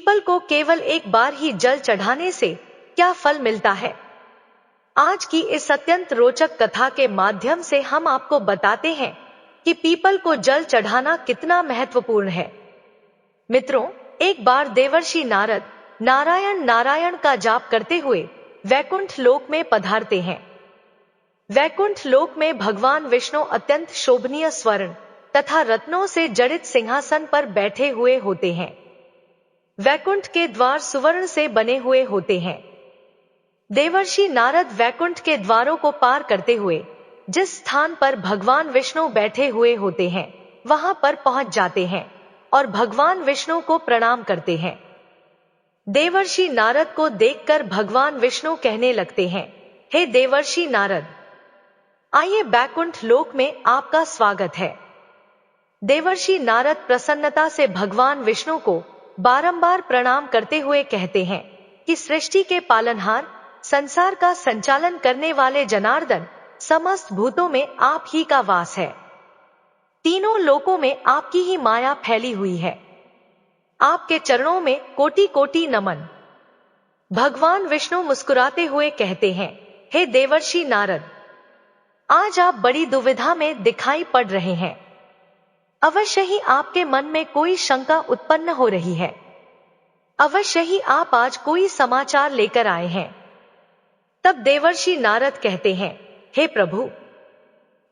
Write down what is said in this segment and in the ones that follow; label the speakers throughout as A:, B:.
A: People को केवल एक बार ही जल चढ़ाने से क्या फल मिलता है? आज की इस अत्यंत रोचक कथा के माध्यम से हम आपको बताते हैं कि पीपल को जल चढ़ाना कितना महत्वपूर्ण है। मित्रों, एक बार देवर्षि नारद नारायण नारायण का जाप करते हुए वैकुंठ लोक में पधारते हैं। वैकुंठ लोक में भगवान विष्णु अत्यंत शोभनीय स्वर्ण तथा रत्नों से जड़ित सिंहासन पर बैठे हुए होते हैं। वैकुंठ के द्वार सुवर्ण से बने हुए होते हैं। देवर्षि नारद वैकुंठ के द्वारों को पार करते हुए जिस स्थान पर भगवान विष्णु बैठे हुए होते हैं वहां पर पहुंच जाते हैं और भगवान विष्णु को प्रणाम करते हैं। देवर्षि नारद को देखकर भगवान विष्णु कहने लगते हैं, हे देवर्षि नारद, आइए, बैकुंठ लोक में आपका स्वागत है। देवर्षि नारद प्रसन्नता से भगवान विष्णु को बारंबार प्रणाम करते हुए कहते हैं कि सृष्टि के पालनहार, संसार का संचालन करने वाले जनार्दन, समस्त भूतों में आप ही का वास है। तीनों लोकों में आपकी ही माया फैली हुई है। आपके चरणों में कोटि कोटि नमन। भगवान विष्णु मुस्कुराते हुए कहते हैं, हे देवर्षि नारद, आज आप बड़ी दुविधा में दिखाई पड़ रहे हैं। अवश्य ही आपके मन में कोई शंका उत्पन्न हो रही है। अवश्य ही आप आज कोई समाचार लेकर आए हैं। तब देवर्षि नारद कहते हैं, हे प्रभु,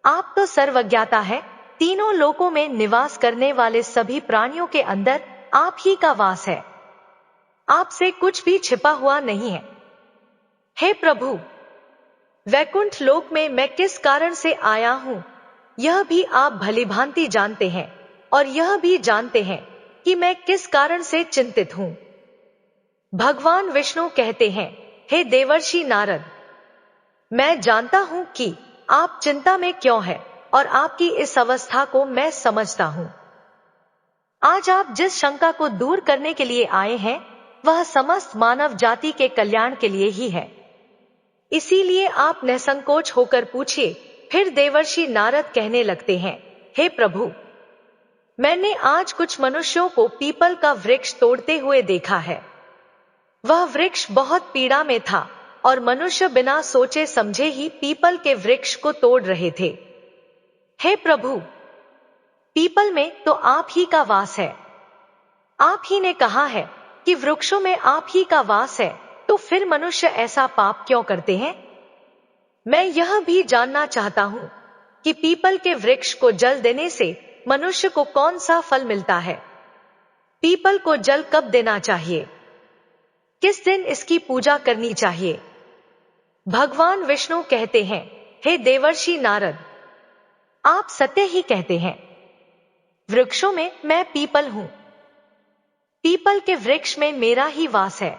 A: आप तो सर्वज्ञाता है। तीनों लोकों में निवास करने वाले सभी प्राणियों के अंदर आप ही का वास है। आपसे कुछ भी छिपा हुआ नहीं है। हे प्रभु, वैकुंठ लोक में मैं किस कारण से आया हूं, यह भी आप भलीभांति जानते हैं, और यह भी जानते हैं कि मैं किस कारण से चिंतित हूं। भगवान विष्णु कहते हैं, हे देवर्षि नारद, मैं जानता हूं कि आप चिंता में क्यों हैं, और आपकी इस अवस्था को मैं समझता हूं। आज आप जिस शंका को दूर करने के लिए आए हैं वह समस्त मानव जाति के कल्याण के लिए ही है। इसीलिए आप निसंकोच होकर पूछिए। फिर देवर्षि नारद कहने लगते हैं, हे प्रभु, मैंने आज कुछ मनुष्यों को पीपल का वृक्ष तोड़ते हुए देखा है। वह वृक्ष बहुत पीड़ा में था और मनुष्य बिना सोचे समझे ही पीपल के वृक्ष को तोड़ रहे थे। हे प्रभु, पीपल में तो आप ही का वास है। आप ही ने कहा है कि वृक्षों में आप ही का वास है, तो फिर मनुष्य ऐसा पाप क्यों करते हैं? मैं यह भी जानना चाहता हूं कि पीपल के वृक्ष को जल देने से मनुष्य को कौन सा फल मिलता है? पीपल को जल कब देना चाहिए? किस दिन इसकी पूजा करनी चाहिए? भगवान विष्णु कहते हैं, हे देवर्षि नारद, आप सत्य ही कहते हैं। वृक्षों में मैं पीपल हूं। पीपल के वृक्ष में मेरा ही वास है।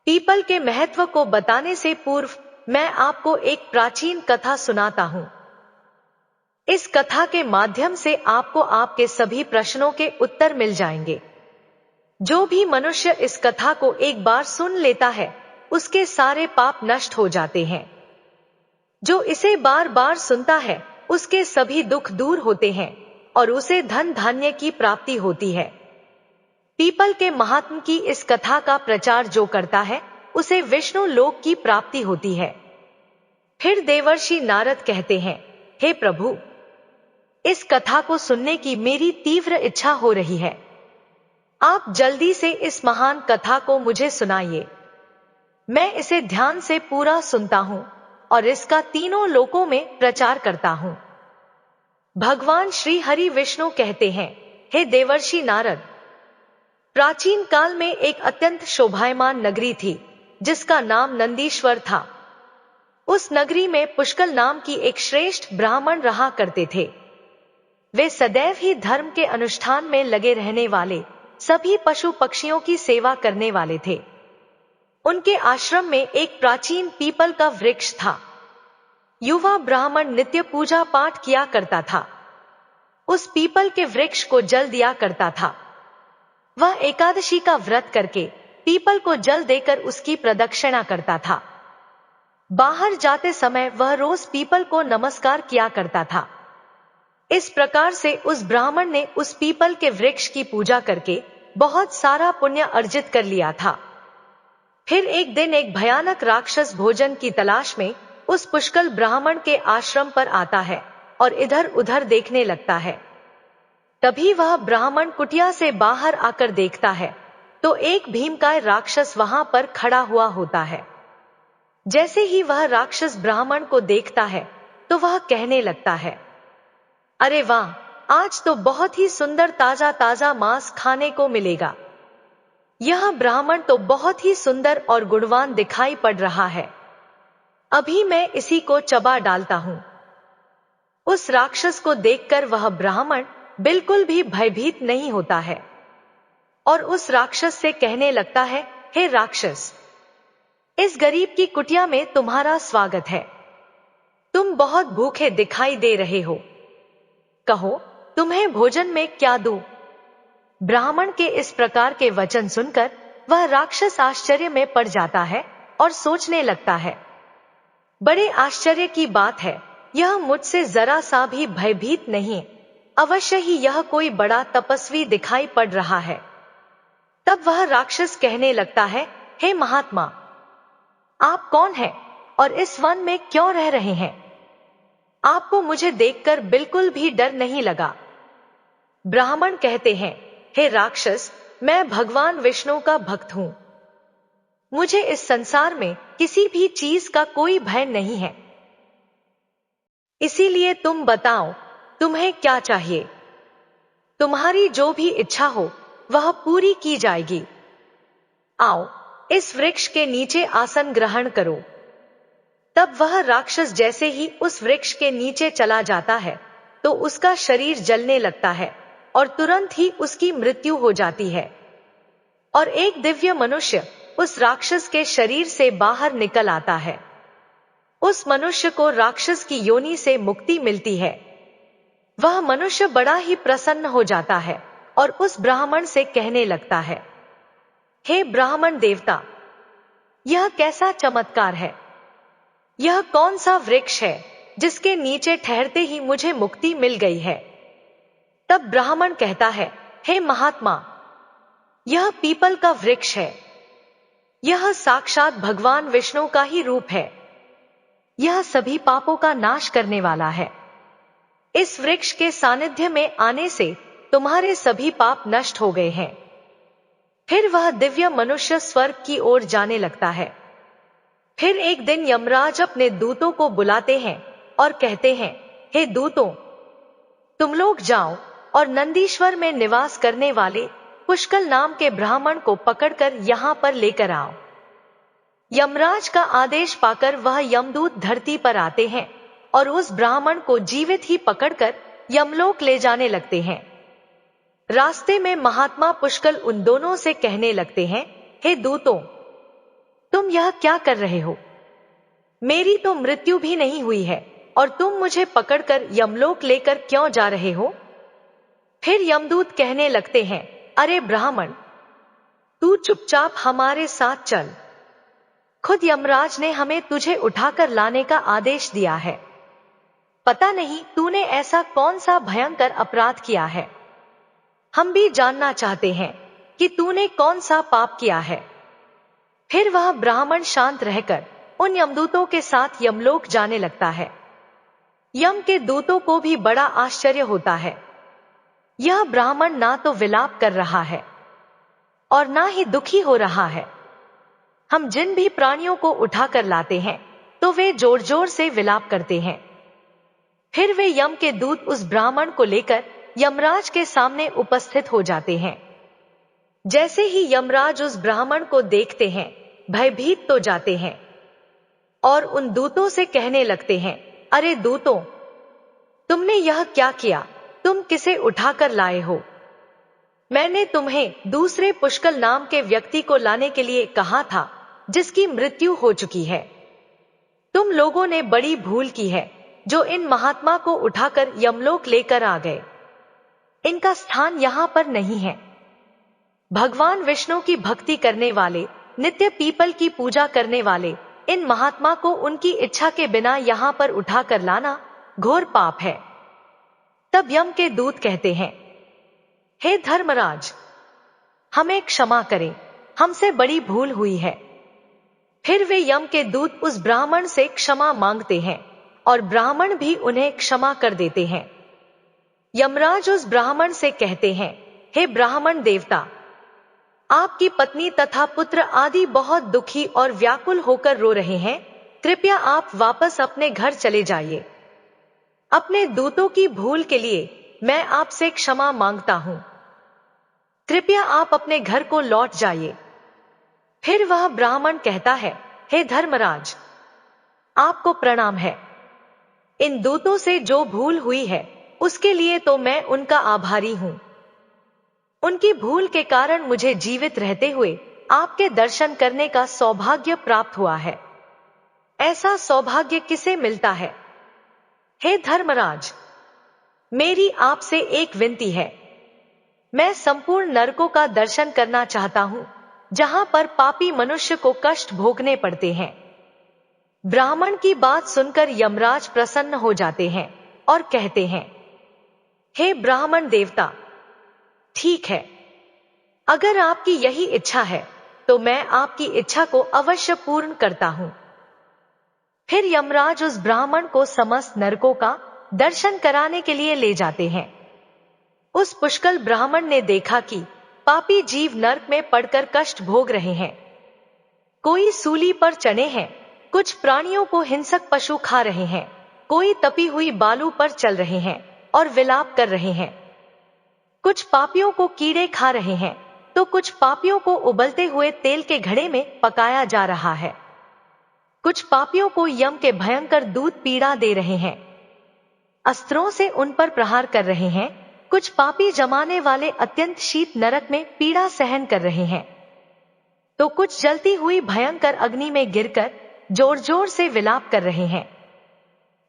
A: पीपल के महत्व को बताने से पूर्व मैं आपको एक प्राचीन कथा सुनाता हूं। इस कथा के माध्यम से आपको आपके सभी प्रश्नों के उत्तर मिल जाएंगे। जो भी मनुष्य इस कथा को एक बार सुन लेता है उसके सारे पाप नष्ट हो जाते हैं। जो इसे बार बार सुनता है उसके सभी दुख दूर होते हैं और उसे धन धान्य की प्राप्ति होती है। पीपल के महात्म की इस कथा का प्रचार जो करता है उसे विष्णु लोक की प्राप्ति होती है। फिर देवर्षि नारद कहते हैं, हे प्रभु, इस कथा को सुनने की मेरी तीव्र इच्छा हो रही है। आप जल्दी से इस महान कथा को मुझे सुनाइए। मैं इसे ध्यान से पूरा सुनता हूं और इसका तीनों लोकों में प्रचार करता हूं। भगवान श्री हरि विष्णु कहते हैं, हे देवर्षि नारद, प्राचीन काल में एक अत्यंत शोभायमान नगरी थी जिसका नाम नंदीश्वर था। उस नगरी में पुष्कल नाम की एक श्रेष्ठ ब्राह्मण रहा करते थे। वे सदैव ही धर्म के अनुष्ठान में लगे रहने वाले, सभी पशु पक्षियों की सेवा करने वाले थे। उनके आश्रम में एक प्राचीन पीपल का वृक्ष था। युवा ब्राह्मण नित्य पूजा पाठ किया करता था। उस पीपल के वृक्ष को जल दिया करता था। वह एकादशी का व्रत करके पीपल को जल देकर उसकी प्रदक्षिणा करता था। बाहर जाते समय वह रोज पीपल को नमस्कार किया करता था। इस प्रकार से उस ब्राह्मण ने उस पीपल के वृक्ष की पूजा करके बहुत सारा पुण्य अर्जित कर लिया था। फिर एक दिन एक भयानक राक्षस भोजन की तलाश में उस पुष्कल ब्राह्मण के आश्रम पर आता है और इधर उधर देखने लगता है। तभी वह ब्राह्मण कुटिया से बाहर आकर देखता है तो एक भीमकाय राक्षस वहां पर खड़ा हुआ होता है। जैसे ही वह राक्षस ब्राह्मण को देखता है तो वह कहने लगता है, अरे वाह, आज तो बहुत ही सुंदर ताजा ताजा मांस खाने को मिलेगा। यह ब्राह्मण तो बहुत ही सुंदर और गुणवान दिखाई पड़ रहा है। अभी मैं इसी को चबा डालता हूं। उस राक्षस को देखकर वह ब्राह्मण बिल्कुल भी भयभीत नहीं होता है और उस राक्षस से कहने लगता है, हे राक्षस, इस गरीब की कुटिया में तुम्हारा स्वागत है। तुम बहुत भूखे दिखाई दे रहे हो। कहो, तुम्हें भोजन में क्या दूं? ब्राह्मण के इस प्रकार के वचन सुनकर वह राक्षस आश्चर्य में पड़ जाता है और सोचने लगता है, बड़े आश्चर्य की बात है, यह मुझसे जरा सा भी भयभीत नहीं, अवश्य ही यह कोई बड़ा तपस्वी दिखाई पड़ रहा है। तब वह राक्षस कहने लगता है, हे महात्मा, आप कौन हैं और इस वन में क्यों रह रहे हैं? आपको मुझे देखकर बिल्कुल भी डर नहीं लगा? ब्राह्मण कहते हैं, हे राक्षस, मैं भगवान विष्णु का भक्त हूं। मुझे इस संसार में किसी भी चीज का कोई भय नहीं है। इसीलिए तुम बताओ, तुम्हें क्या चाहिए? तुम्हारी जो भी इच्छा हो वह पूरी की जाएगी। आओ, इस वृक्ष के नीचे आसन ग्रहण करो। तब वह राक्षस जैसे ही उस वृक्ष के नीचे चला जाता है तो उसका शरीर जलने लगता है और तुरंत ही उसकी मृत्यु हो जाती है और एक दिव्य मनुष्य उस राक्षस के शरीर से बाहर निकल आता है। उस मनुष्य को राक्षस की योनि से मुक्ति मिलती है। वह मनुष्य बड़ा ही प्रसन्न हो जाता है और उस ब्राह्मण से कहने लगता है, हे ब्राह्मण देवता, यह कैसा चमत्कार है? यह कौन सा वृक्ष है जिसके नीचे ठहरते ही मुझे मुक्ति मिल गई है? तब ब्राह्मण कहता है, हे महात्मा, यह पीपल का वृक्ष है। यह साक्षात भगवान विष्णु का ही रूप है। यह सभी पापों का नाश करने वाला है। इस वृक्ष के सानिध्य में आने से तुम्हारे सभी पाप नष्ट हो गए हैं। फिर वह दिव्य मनुष्य स्वर्ग की ओर जाने लगता है। फिर एक दिन यमराज अपने दूतों को बुलाते हैं और कहते हैं, हे दूतों, तुम लोग जाओ और नंदीश्वर में निवास करने वाले पुष्कल नाम के ब्राह्मण को पकड़कर यहां पर लेकर आओ। यमराज का आदेश पाकर वह यमदूत धरती पर आते हैं और उस ब्राह्मण को जीवित ही पकड़कर यमलोक ले जाने लगते हैं। रास्ते में महात्मा पुष्कल उन दोनों से कहने लगते हैं, हे दूतों, तुम यह क्या कर रहे हो? मेरी तो मृत्यु भी नहीं हुई है और तुम मुझे पकड़कर यमलोक लेकर क्यों जा रहे हो? फिर यमदूत कहने लगते हैं, अरे ब्राह्मण, तू चुपचाप हमारे साथ चल। खुद यमराज ने हमें तुझे उठाकर लाने का आदेश दिया है। पता नहीं तूने ऐसा कौन सा भयंकर अपराध किया है। हम भी जानना चाहते हैं कि तूने कौन सा पाप किया है। फिर वह ब्राह्मण शांत रहकर उन यमदूतों के साथ यमलोक जाने लगता है। यम के दूतों को भी बड़ा आश्चर्य होता है। यह ब्राह्मण ना तो विलाप कर रहा है और ना ही दुखी हो रहा है। हम जिन भी प्राणियों को उठाकर लाते हैं तो वे जोर जोर से विलाप करते हैं। फिर वे यम के दूत उस ब्राह्मण को लेकर यमराज के सामने उपस्थित हो जाते हैं। जैसे ही यमराज उस ब्राह्मण को देखते हैं, भयभीत तो जाते हैं और उन दूतों से कहने लगते हैं, अरे दूतों, तुमने यह क्या किया? तुम किसे उठाकर लाए हो? मैंने तुम्हें दूसरे पुष्कल नाम के व्यक्ति को लाने के लिए कहा था, जिसकी मृत्यु हो चुकी है। तुम लोगों ने बड़ी भूल की है जो इन महात्मा को उठाकर यमलोक लेकर आ गए। इनका स्थान यहां पर नहीं है। भगवान विष्णु की भक्ति करने वाले, नित्य पीपल की पूजा करने वाले इन महात्मा को उनकी इच्छा के बिना यहां पर उठाकर लाना घोर पाप है। तब यम के दूत कहते हैं, हे धर्मराज, हमें क्षमा करें, हमसे बड़ी भूल हुई है। फिर वे यम के दूत उस ब्राह्मण से क्षमा मांगते हैं और ब्राह्मण भी उन्हें क्षमा कर देते हैं। यमराज उस ब्राह्मण से कहते हैं, हे ब्राह्मण देवता, आपकी पत्नी तथा पुत्र आदि बहुत दुखी और व्याकुल होकर रो रहे हैं, कृपया आप वापस अपने घर चले जाइए। अपने दूतों की भूल के लिए मैं आपसे क्षमा मांगता हूं, कृपया आप अपने घर को लौट जाइए। फिर वह ब्राह्मण कहता है, हे धर्मराज, आपको प्रणाम है। इन दूतों से जो भूल हुई है उसके लिए तो मैं उनका आभारी हूं। उनकी भूल के कारण मुझे जीवित रहते हुए आपके दर्शन करने का सौभाग्य प्राप्त हुआ है। ऐसा सौभाग्य किसे मिलता है? हे धर्मराज, मेरी आपसे एक विनती है। मैं संपूर्ण नरकों का दर्शन करना चाहता हूं, जहां पर पापी मनुष्य को कष्ट भोगने पड़ते हैं। ब्राह्मण की बात सुनकर यमराज प्रसन्न हो जाते हैं और कहते हैं, हे ब्राह्मण देवता, ठीक है, अगर आपकी यही इच्छा है तो मैं आपकी इच्छा को अवश्य पूर्ण करता हूं। फिर यमराज उस ब्राह्मण को समस्त नरकों का दर्शन कराने के लिए ले जाते हैं। उस पुष्कल ब्राह्मण ने देखा कि पापी जीव नरक में पड़कर कष्ट भोग रहे हैं। कोई सूली पर चढ़े हैं, कुछ प्राणियों को हिंसक पशु खा रहे हैं, कोई तपी हुई बालू पर चल रहे हैं और विलाप कर रहे हैं। कुछ पापियों को कीड़े खा रहे हैं, तो कुछ पापियों को उबलते हुए तेल के घड़े में पकाया जा रहा है। कुछ पापियों को यम के भयंकर दूत पीड़ा दे रहे हैं, अस्त्रों से उन पर प्रहार कर रहे हैं। कुछ पापी जमाने वाले अत्यंत शीत नरक में पीड़ा सहन कर रहे हैं, तो कुछ जलती हुई भयंकर अग्नि में गिरकर जोर जोर से विलाप कर रहे हैं।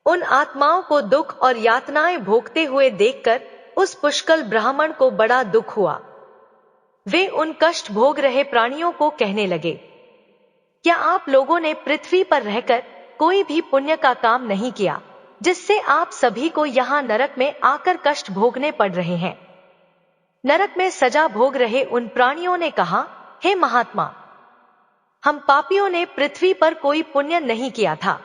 A: उन आत्माओं को दुख और यातनाएं भोगते हुए देखकर उस पुष्कल ब्राह्मण को बड़ा दुख हुआ। वे उन कष्ट भोग रहे प्राणियों को कहने लगे, क्या आप लोगों ने पृथ्वी पर रहकर कोई भी पुण्य का काम नहीं किया, जिससे आप सभी को यहाँ नरक में आकर कष्ट भोगने पड़ रहे हैं? नरक में सजा भोग रहे उन प्राणियों ने कहा, हे महात्मा, हम पापियों ने पृथ्वी पर कोई पुण्य नहीं किया था,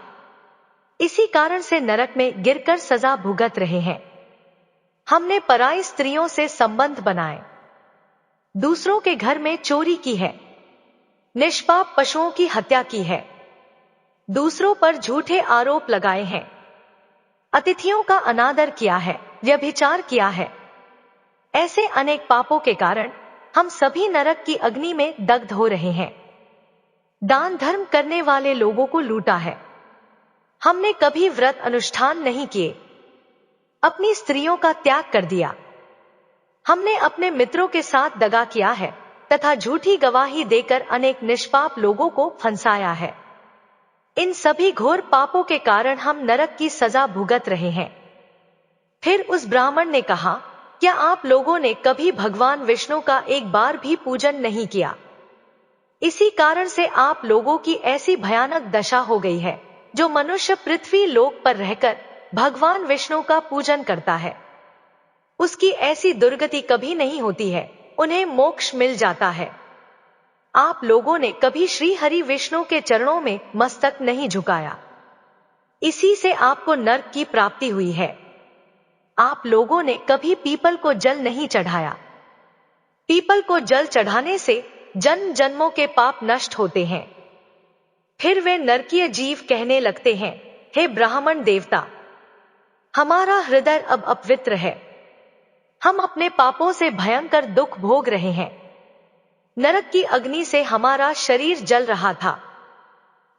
A: इसी कारण से नरक में गिरकर सजा भुगत रहे हैं। हमने पराई स्त्रियों से संबंध बनाए, दूसरों के घर में चोरी की है, निष्पाप पशुओं की हत्या की है, दूसरों पर झूठे आरोप लगाए हैं, अतिथियों का अनादर किया है, व्यभिचार किया है। ऐसे अनेक पापों के कारण हम सभी नरक की अग्नि में दग्ध हो रहे हैं। दान धर्म करने वाले लोगों को लूटा है, हमने कभी व्रत अनुष्ठान नहीं किए, अपनी स्त्रियों का त्याग कर दिया, हमने अपने मित्रों के साथ दगा किया है तथा झूठी गवाही देकर अनेक निष्पाप लोगों को फंसाया है। इन सभी घोर पापों के कारण हम नरक की सजा भुगत रहे हैं। फिर उस ब्राह्मण ने कहा, क्या आप लोगों ने कभी भगवान विष्णु का एक बार भी पूजन नहीं किया? इसी कारण से आप लोगों की ऐसी भयानक दशा हो गई है। जो मनुष्य पृथ्वी लोक पर रहकर भगवान विष्णु का पूजन करता है, उसकी ऐसी दुर्गति कभी नहीं होती है, उन्हें मोक्ष मिल जाता है। आप लोगों ने कभी श्री हरि विष्णु के चरणों में मस्तक नहीं झुकाया, इसी से आपको नरक की प्राप्ति हुई है। आप लोगों ने कभी पीपल को जल नहीं चढ़ाया, पीपल को जल चढ़ाने से जन्म जन्मों के पाप नष्ट होते हैं। फिर वे नरकीय जीव कहने लगते हैं, हे ब्राह्मण देवता, हमारा हृदय अब अपवित्र है, हम अपने पापों से भयंकर दुख भोग रहे हैं। नरक की अग्नि से हमारा शरीर जल रहा था,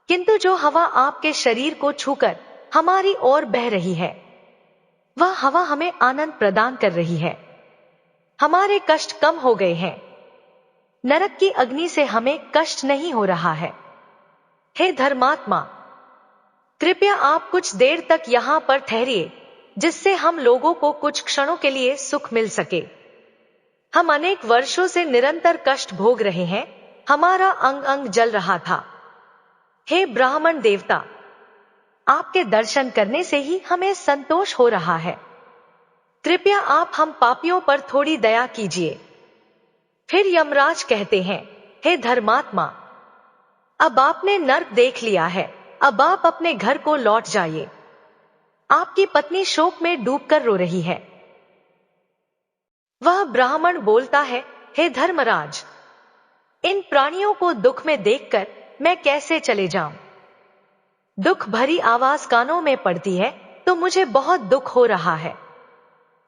A: किंतु जो हवा आपके शरीर को छूकर हमारी ओर बह रही है, वह हवा हमें आनंद प्रदान कर रही है। हमारे कष्ट कम हो गए हैं, नरक की अग्नि से हमें कष्ट नहीं हो रहा है। हे धर्मात्मा, कृपया आप कुछ देर तक यहां पर ठहरिए, जिससे हम लोगों को कुछ क्षणों के लिए सुख मिल सके। हम अनेक वर्षों से निरंतर कष्ट भोग रहे हैं, हमारा अंग अंग जल रहा था। हे ब्राह्मण देवता, आपके दर्शन करने से ही हमें संतोष हो रहा है, कृपया आप हम पापियों पर थोड़ी दया कीजिए। फिर यमराज कहते हैं, हे धर्मात्मा, अब आपने नर्क देख लिया है, अब आप अपने घर को लौट जाइए। आपकी पत्नी शोक में डूबकर रो रही है। वह ब्राह्मण बोलता है, हे धर्मराज, इन प्राणियों को दुख में देखकर मैं कैसे चले जाऊं? दुख भरी आवाज कानों में पड़ती है तो मुझे बहुत दुख हो रहा है।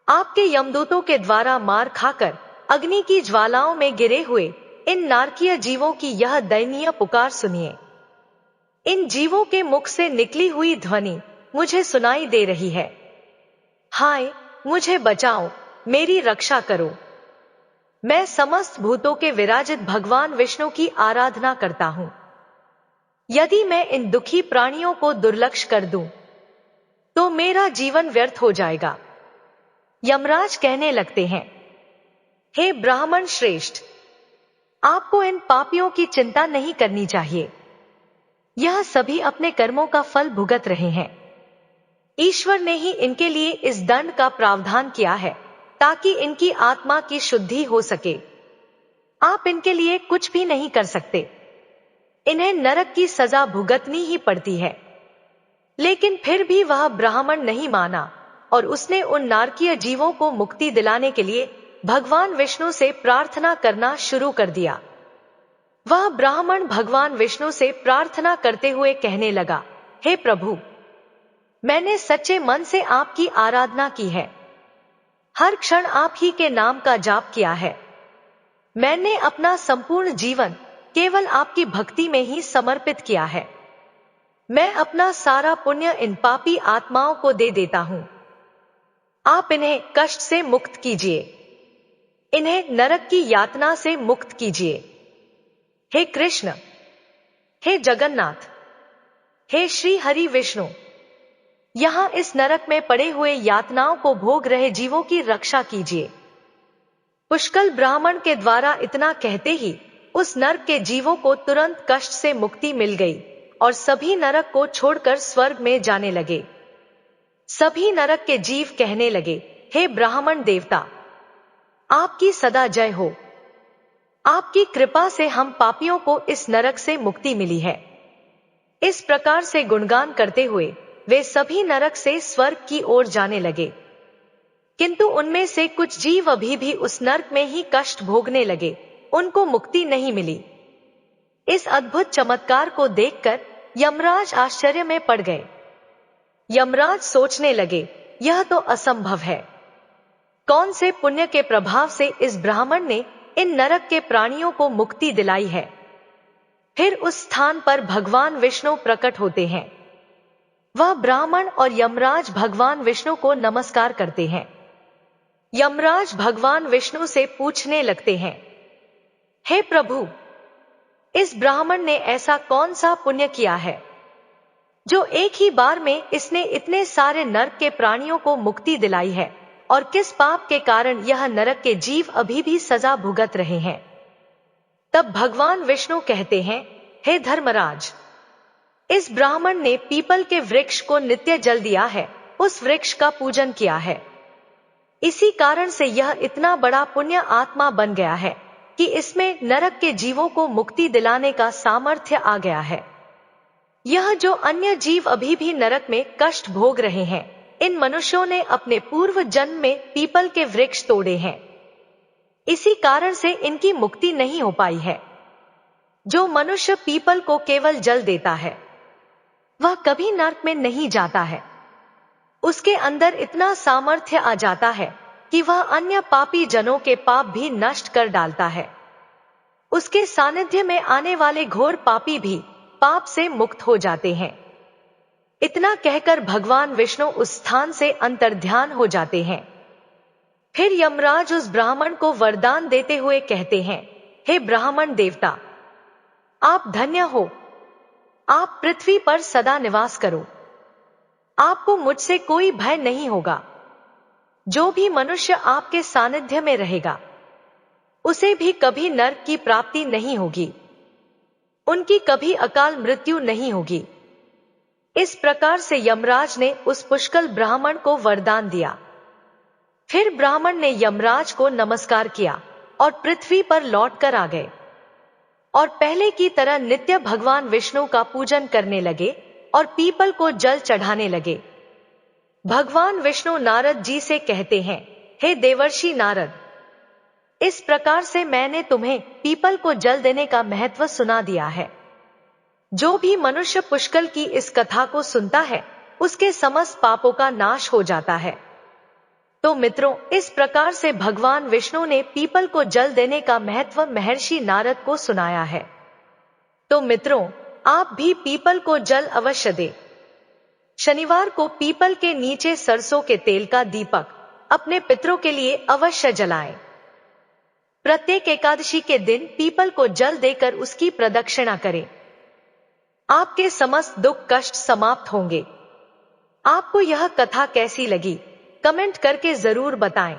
A: आपके यमदूतों के द्वारा मार खाकर अग्नि की ज्वालाओं में गिरे हुए इन नारकीय जीवों की यह दयनीय पुकार सुनिए। इन जीवों के मुख से निकली हुई ध्वनि मुझे सुनाई दे रही है, हाय मुझे बचाओ, मेरी रक्षा करो। मैं समस्त भूतों के विराजित भगवान विष्णु की आराधना करता हूं। यदि मैं इन दुखी प्राणियों को दुर्लक्ष्य कर दूं तो मेरा जीवन व्यर्थ हो जाएगा। यमराज कहने लगते हैं, हे ब्राह्मण श्रेष्ठ, आपको इन पापियों की चिंता नहीं करनी चाहिए। यह सभी अपने कर्मों का फल भुगत रहे हैं। ईश्वर ने ही इनके लिए इस दंड का प्रावधान किया है ताकि इनकी आत्मा की शुद्धि हो सके। आप इनके लिए कुछ भी नहीं कर सकते। इन्हें नरक की सजा भुगतनी ही पड़ती है। लेकिन फिर भी वह ब्राह्मण नहीं माना और उसने उन नारकीय जीवों को मुक्ति दिलाने के लिए भगवान विष्णु से प्रार्थना करना शुरू कर दिया। वह ब्राह्मण भगवान विष्णु से प्रार्थना करते हुए कहने लगा, हे प्रभु, मैंने सच्चे मन से आपकी आराधना की है। हर क्षण आप ही के नाम का जाप किया है। मैंने अपना संपूर्ण जीवन केवल आपकी भक्ति में ही समर्पित किया है। मैं अपना सारा पुण्य इन पापी आत्माओं को दे देता हूं। आप इन्हें कष्ट से मुक्त कीजिए, इन्हें नरक की यातना से मुक्त कीजिए। हे कृष्ण, हे जगन्नाथ, हे श्री हरि विष्णु, यहां इस नरक में पड़े हुए यातनाओं को भोग रहे जीवों की रक्षा कीजिए। पुष्कल ब्राह्मण के द्वारा इतना कहते ही उस नरक के जीवों को तुरंत कष्ट से मुक्ति मिल गई और सभी नरक को छोड़कर स्वर्ग में जाने लगे। सभी नरक के जीव कहने लगे, हे ब्राह्मण देवता, आपकी सदा जय हो। आपकी कृपा से हम पापियों को इस नरक से मुक्ति मिली है। इस प्रकार से गुणगान करते हुए वे सभी नरक से स्वर्ग की ओर जाने लगे। किंतु उनमें से कुछ जीव अभी भी उस नरक में ही कष्ट भोगने लगे, उनको मुक्ति नहीं मिली। इस अद्भुत चमत्कार को देखकर यमराज आश्चर्य में पड़ गए। यमराज सोचने लगे, यह तो असंभव है। कौन से पुण्य के प्रभाव से इस ब्राह्मण ने इन नरक के प्राणियों को मुक्ति दिलाई है। फिर उस स्थान पर भगवान विष्णु प्रकट होते हैं। वह ब्राह्मण और यमराज भगवान विष्णु को नमस्कार करते हैं। यमराज भगवान विष्णु से पूछने लगते हैं, हे प्रभु, इस ब्राह्मण ने ऐसा कौन सा पुण्य किया है जो एक ही बार में इसने इतने सारे नरक के प्राणियों को मुक्ति दिलाई है, और किस पाप के कारण यह नरक के जीव अभी भी सजा भुगत रहे हैं। तब भगवान विष्णु कहते हैं, हे धर्मराज, इस ब्राह्मण ने पीपल के वृक्ष को नित्य जल दिया है, उस वृक्ष का पूजन किया है। इसी कारण से यह इतना बड़ा पुण्य आत्मा बन गया है कि इसमें नरक के जीवों को मुक्ति दिलाने का सामर्थ्य आ गया है। यह जो अन्य जीव अभी भी नरक में कष्ट भोग रहे हैं, इन मनुष्यों ने अपने पूर्व जन्म में पीपल के वृक्ष तोड़े हैं। इसी कारण से इनकी मुक्ति नहीं हो पाई है। जो मनुष्य पीपल को केवल जल देता है वह कभी नरक में नहीं जाता है। उसके अंदर इतना सामर्थ्य आ जाता है कि वह अन्य पापी जनों के पाप भी नष्ट कर डालता है। उसके सानिध्य में आने वाले घोर पापी भी पाप से मुक्त हो जाते हैं। इतना कहकर भगवान विष्णु उस स्थान से अंतर्ध्यान हो जाते हैं। फिर यमराज उस ब्राह्मण को वरदान देते हुए कहते हैं, हे ब्राह्मण देवता, आप धन्य हो। आप पृथ्वी पर सदा निवास करो। आपको मुझसे कोई भय नहीं होगा। जो भी मनुष्य आपके सानिध्य में रहेगा उसे भी कभी नरक की प्राप्ति नहीं होगी, उनकी कभी अकाल मृत्यु नहीं होगी। इस प्रकार से यमराज ने उस पुष्कल ब्राह्मण को वरदान दिया। फिर ब्राह्मण ने यमराज को नमस्कार किया और पृथ्वी पर लौट कर आ गए और पहले की तरह नित्य भगवान विष्णु का पूजन करने लगे और पीपल को जल चढ़ाने लगे। भगवान विष्णु नारद जी से कहते हैं, हे देवर्षि नारद, इस प्रकार से मैंने तुम्हें पीपल को जल देने का महत्व सुना दिया है। जो भी मनुष्य पुष्कर की इस कथा को सुनता है उसके समस्त पापों का नाश हो जाता है। तो मित्रों, इस प्रकार से भगवान विष्णु ने पीपल को जल देने का महत्व महर्षि नारद को सुनाया है। तो मित्रों, आप भी पीपल को जल अवश्य दें। शनिवार को पीपल के नीचे सरसों के तेल का दीपक अपने पितरों के लिए अवश्य जलाएं। प्रत्येक एकादशी के दिन पीपल को जल देकर उसकी प्रदक्षिणा करें। आपके समस्त दुख कष्ट समाप्त होंगे। आपको यह कथा कैसी लगी कमेंट करके जरूर बताएं।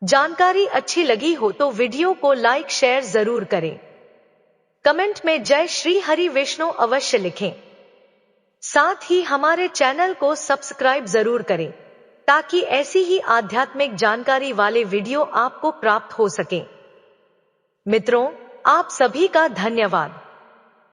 A: जानकारी अच्छी लगी हो तो वीडियो को लाइक शेयर जरूर करें। कमेंट में जय श्री हरि विष्णु अवश्य लिखें। साथ ही हमारे चैनल को सब्सक्राइब जरूर करें ताकि ऐसी ही आध्यात्मिक जानकारी वाले वीडियो आपको प्राप्त हो सके। मित्रों, आप सभी का धन्यवाद।